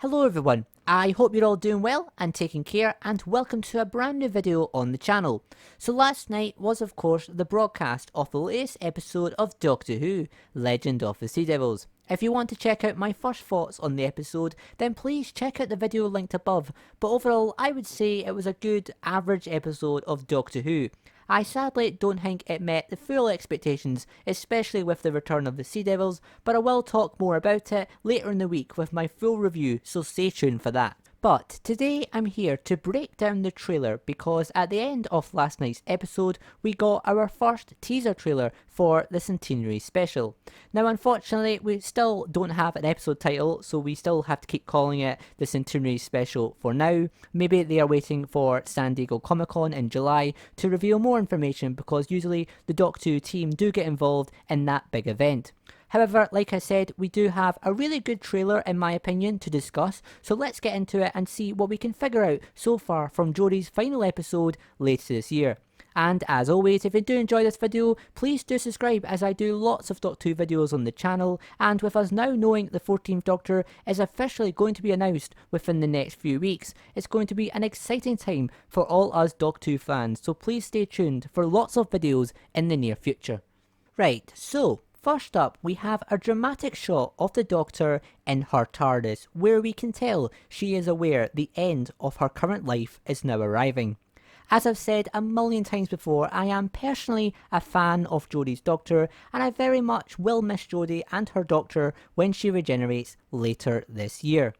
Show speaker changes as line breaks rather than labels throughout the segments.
Hello everyone, I hope you're all doing well and taking care, and welcome to a brand new video on the channel. So last night was of course the broadcast of the latest episode of Doctor Who, Legend of the Sea Devils. If you want to check out my first thoughts on the episode, then please check out the video linked above, but overall I would say it was a good average episode of Doctor Who. I sadly don't think it met the full expectations, especially with the return of the Sea Devils, but I will talk more about it later in the week with my full review, so stay tuned for that. But today I'm here to break down the trailer because at the end of last night's episode we got our first teaser trailer for the Centenary special. Now unfortunately we still don't have an episode title, so we still have to keep calling it the Centenary special for now. Maybe they are waiting for San Diego Comic Con in July to reveal more information, because usually the Doctor Who team do get involved in that big event. However, like I said, we do have a really good trailer in my opinion to discuss, so let's get into it and see what we can figure out so far from Jodie's final episode later this year. And as always, if you do enjoy this video, please do subscribe, as I do lots of Doctor Who videos on the channel, and with us now knowing the 14th Doctor is officially going to be announced within the next few weeks, it's going to be an exciting time for all us Doctor Who fans, so please stay tuned for lots of videos in the near future. Right, so first up, we have a dramatic shot of the Doctor in her TARDIS, where we can tell she is aware the end of her current life is now arriving. As I've said a million times before, I am personally a fan of Jodie's Doctor, and I very much will miss Jodie and her Doctor when she regenerates later this year.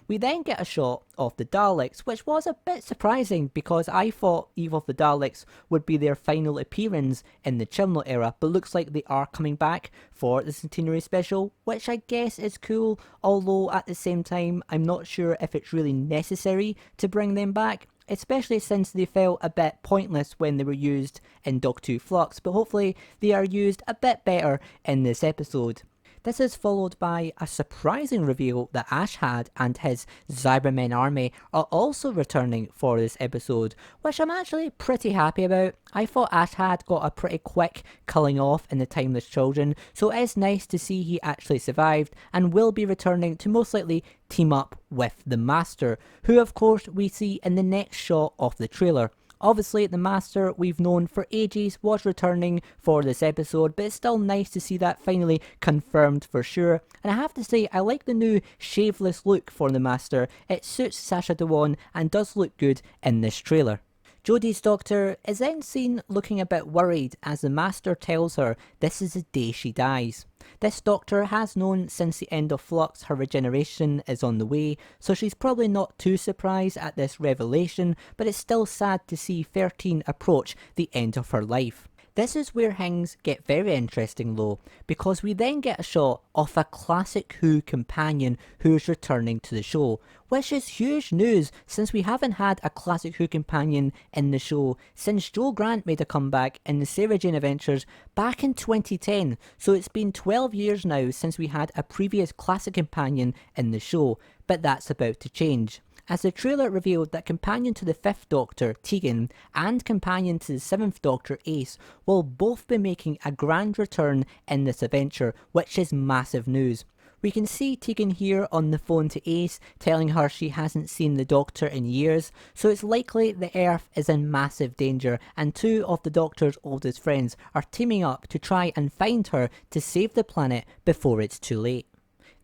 We then get a shot of the Daleks, which was a bit surprising because I thought Eve of the Daleks would be their final appearance in the Chibnall era, but looks like they are coming back for the Centenary special, which I guess is cool, although at the same time I'm not sure if it's really necessary to bring them back, especially since they felt a bit pointless when they were used in Doctor Who Flux, but hopefully they are used a bit better in this episode. This is followed by a surprising reveal that Ashad and his Cybermen army are also returning for this episode, which I'm actually pretty happy about. I thought Ashad got a pretty quick culling off in the Timeless Children, so it is nice to see he actually survived and will be returning to most likely team up with the Master, who of course we see in the next shot of the trailer. Obviously, the Master we've known for ages was returning for this episode, but it's still nice to see that finally confirmed for sure. And I have to say, I like the new shaveless look for the Master. It suits Sacha Dhawan and does look good in this trailer. Jodie's Doctor is then seen looking a bit worried as the Master tells her this is the day she dies. This Doctor has known since the end of Flux her regeneration is on the way, so she's probably not too surprised at this revelation, but it's still sad to see 13 approach the end of her life. This is where things get very interesting though, because we then get a shot of a classic Who companion who's returning to the show, which is huge news since we haven't had a classic Who companion in the show since Joe Grant made a comeback in the Sarah Jane Adventures back in 2010, so it's been 12 years now since we had a previous classic companion in the show, but that's about to change, as the trailer revealed that companion to the 5th Doctor, Tegan, and companion to the 7th Doctor, Ace, will both be making a grand return in this adventure, which is massive news. We can see Tegan here on the phone to Ace, telling her she hasn't seen the Doctor in years, so it's likely the Earth is in massive danger, and two of the Doctor's oldest friends are teaming up to try and find her to save the planet before it's too late.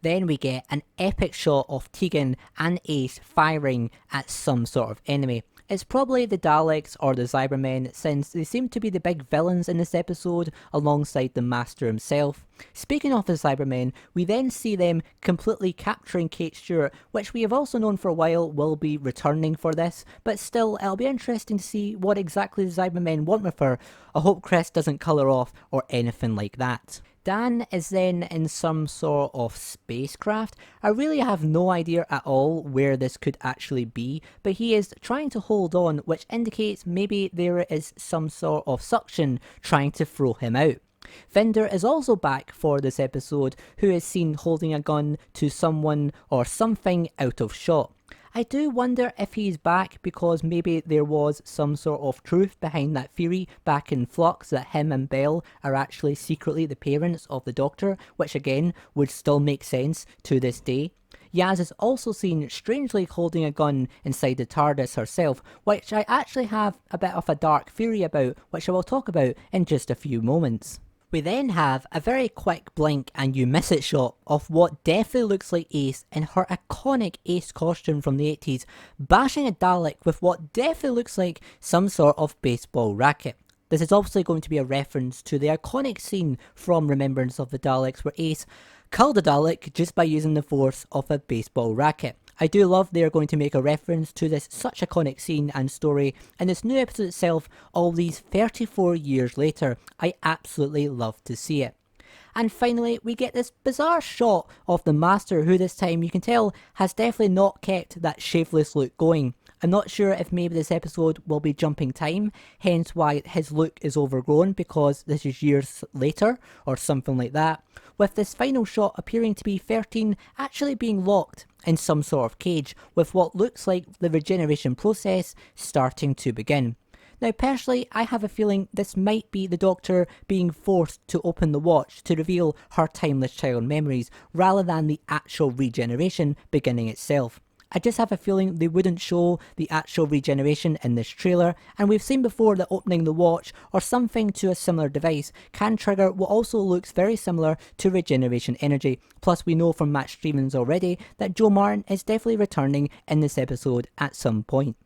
Then we get an epic shot of Tegan and Ace firing at some sort of enemy. It's probably the Daleks or the Cybermen, since they seem to be the big villains in this episode alongside the Master himself. Speaking of the Cybermen, we then see them completely capturing Kate Stewart, which we have also known for a while will be returning for this, but still it'll be interesting to see what exactly the Cybermen want with her. I hope Chris doesn't colour off or anything like that. Dan is then in some sort of spacecraft. I really have no idea at all where this could actually be, but he is trying to hold on, which indicates maybe there is some sort of suction trying to throw him out. Fender is also back for this episode, who is seen holding a gun to someone or something out of shot. I do wonder if he's back because maybe there was some sort of truth behind that theory back in Flux that him and Belle are actually secretly the parents of the Doctor, which again would still make sense to this day. YAZ is also seen strangely holding a gun inside the TARDIS herself, which I actually have a bit of a dark theory about, which I will talk about in just a few moments. We then have a very quick blink and you miss it shot of what definitely looks like Ace in her iconic Ace costume from the 80s, bashing a Dalek with what definitely looks like some sort of baseball racket. This is obviously going to be a reference to the iconic scene from Remembrance of the Daleks where Ace killed a Dalek just by using the force of a baseball racket. I do love they are going to make a reference to this such iconic scene and story in this new episode itself all these 34 years later. I absolutely love to see it. And finally, we get this bizarre shot of the Master, who this time you can tell has definitely not kept that shaveless look going. I'm not sure if maybe this episode will be jumping time, hence why his look is overgrown because this is years later or something like that, with this final shot appearing to be 13 actually being locked in some sort of cage, with what looks like the regeneration process starting to begin. Now personally, I have a feeling this might be the Doctor being forced to open the watch to reveal her timeless child memories, rather than the actual regeneration beginning itself. I just have a feeling they wouldn't show the actual regeneration in this trailer, and we've seen before that opening the watch or something to a similar device can trigger what also looks very similar to regeneration energy. Plus we know from Matt Stevens already that Jo Martin is definitely returning in this episode at some point.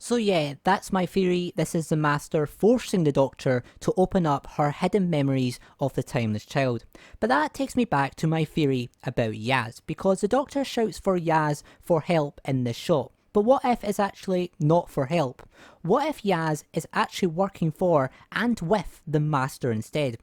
So yeah, that's my theory. This is the Master forcing the Doctor to open up her hidden memories of the timeless child. But that takes me back to my theory about YAZ, because the Doctor shouts for YAZ for help in this shot. But what if it's actually not for help? What if YAZ is actually working for and with the Master instead?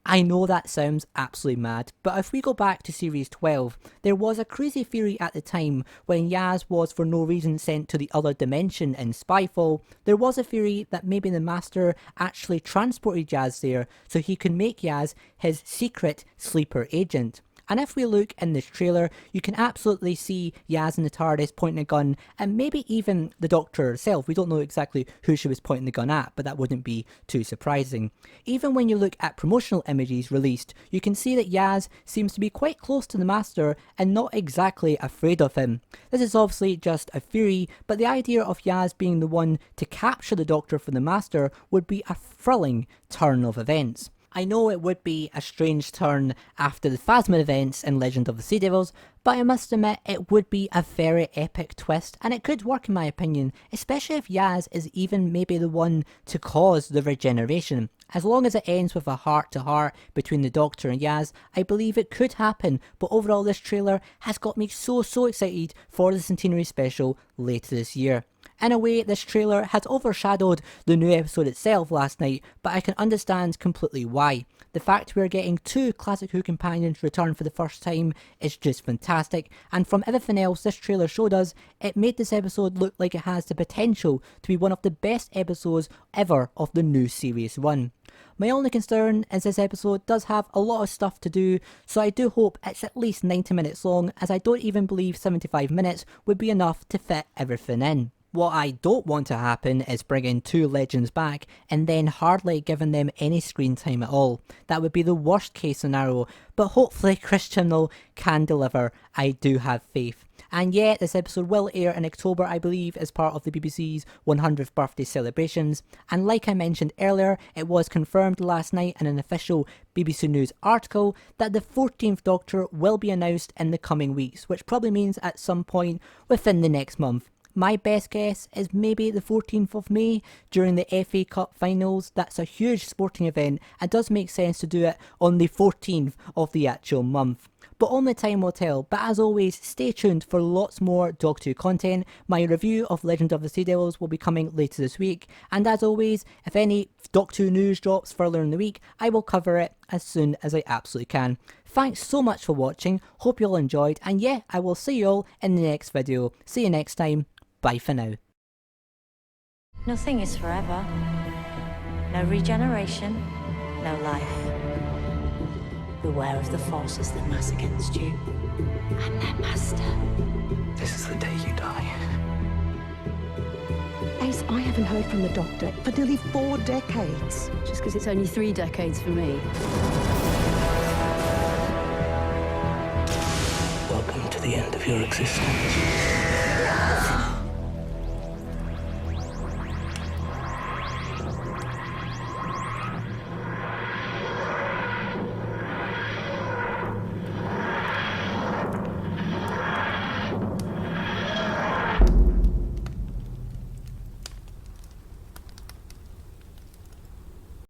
I know that sounds absolutely mad, but if we go back to series 12, there was a crazy theory at the time when YAZ was for no reason sent to the other dimension in Spyfall. There was a theory that maybe the Master actually transported YAZ there so he could make YAZ his secret sleeper agent. And if we look in this trailer, you can absolutely see YAZ in the TARDIS pointing a gun, and maybe even the Doctor herself. We don't know exactly who she was pointing the gun at, but that wouldn't be too surprising. Even when you look at promotional images released, you can see that YAZ seems to be quite close to the Master and not exactly afraid of him. This is obviously just a theory, but the idea of YAZ being the one to capture the Doctor for the Master would be a thrilling turn of events. I know it would be a strange turn after the Phasma events in Legend of the Sea Devils, but I must admit it would be a very epic twist, and it could work in my opinion, especially if YAZ is even maybe the one to cause the regeneration. As long as it ends with a heart-to-heart between the Doctor and YAZ, I believe it could happen, but overall this trailer has got me so excited for the Centenary special later this year. In a way, this trailer has overshadowed the new episode itself last night, but I can understand completely why. The fact we're getting 2 Classic Who companions return for the first time is just fantastic, and from everything else this trailer showed us, it made this episode look like it has the potential to be one of the best episodes ever of the new series run. My only concern is this episode does have a lot of stuff to do, so I do hope it's at least 90 minutes long, as I don't even believe 75 minutes would be enough to fit everything in. What I don't want to happen is bringing 2 legends back and then hardly giving them any screen time at all. That would be the worst case scenario, but hopefully Chris Chibnall can deliver. I do have faith. And yeah, this episode will air in October, I believe, as part of the BBC's 100th birthday celebrations. And like I mentioned earlier, it was confirmed last night in an official BBC News article that the 14th Doctor will be announced in the coming weeks, which probably means at some point within the next month. My best guess is maybe the 14th of May during the FA Cup finals. That's a huge sporting event and does make sense to do it on the 14th of the actual month. But only time will tell. But as always, stay tuned for lots more Doctor Who content. My review of Legend of the Sea Devils will be coming later this week. And as always, if any Doctor Who news drops further in the week, I will cover it as soon as I absolutely can. Thanks so much for watching. Hope you all enjoyed. And yeah, I will see you all in the next video. See you next time. Bye for now.
Nothing is forever. No regeneration, no life. Beware of the forces that mass against you and their master.
This is the day you die.
Ace, I haven't heard from the Doctor for nearly 4 decades.
Just because it's only 3 decades for me.
Welcome to the the end of your existence.